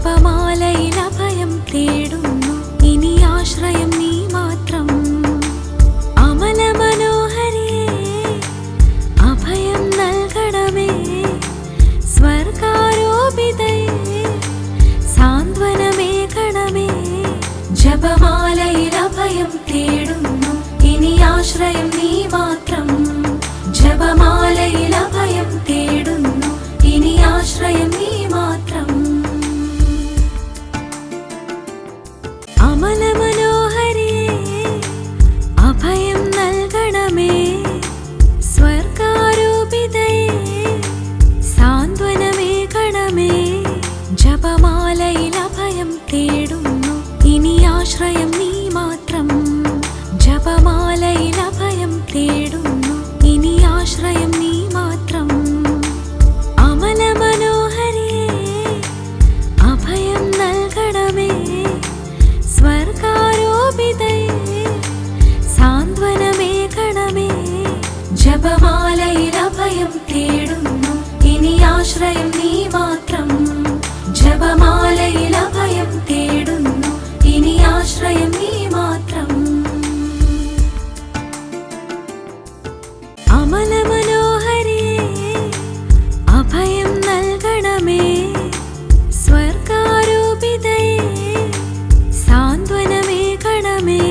ജപമാലയിൽ അഭയം തേടുന്നു, ഇനി ആശ്രയം നീ മാത്രം. അമല മനോഹരിയേ, അഭയം നൽകണമേ. സ്വർഗാരോപിതയേ, സാന്ത്വനമേകണമേ. ജപമാലയിൽ അഭയം തേടുന്നു, ഇനി ആശ്രയം നീ മാത്രം. ജപമാലയിൽ അഭയം തേടുന്നു, ഇനി ആശ്രയം നീ മാത്രം. അമല മനോഹരിയേ, അഭയം നൽകണമേ. സ്വർഗാരോപിതയേ, സാന്ത്വനമേകണമേ. ജപമാലയിൽ അഭയം തേടുന്നു, ഇനി ആശ്രയം നീ മാത്രം. ജപമാലയിൽ അഭയം തേടുന്നു, ഇനി ആശ്രയം നീ മാത്രം. അമല മനോഹരിയേ, അഭയം നൽകണമേ. സ്വർഗാരോപിതയേ, സാന്ത്വനമേകണമേ. ജപമാലയിൽ അഭയം തേടുന്നു, ഇനി ആശ്രയം നീ മാത്രം. ജപമാലയിൽ അഭയം തേടുന്നു, ഇനി ആശ്രയം നീ മാത്രം. അമല മനോഹരിയേ, അഭയം നൽകണമേ. സ്വർഗാരോപിതയേ, സാന്ത്വനമേകണമേ.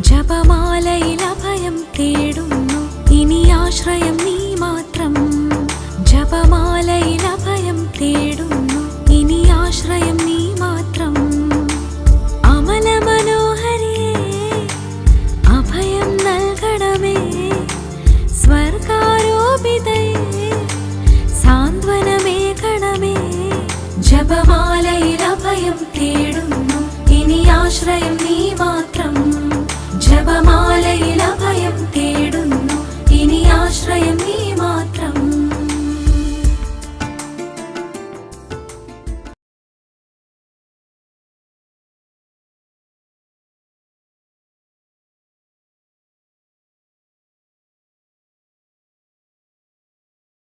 ജപമാലയിൽ അഭയം തേടുന്നു, ഇനി ആശ്രയം നീ മാത്രം. ജപമാലയിൽ അഭയം തേടുന്നു, ഇനി ആശ്രയം നീ മാത്രം. അമല മനോഹരിയേ, അഭയം നൽകണമേ. സ്വർഗാരോപിതയേ, സാന്ത്വനമേകണമേ. ജപമാലയിൽ അഭയം തേടുന്നു, ഇനി ആശ്രയം നീ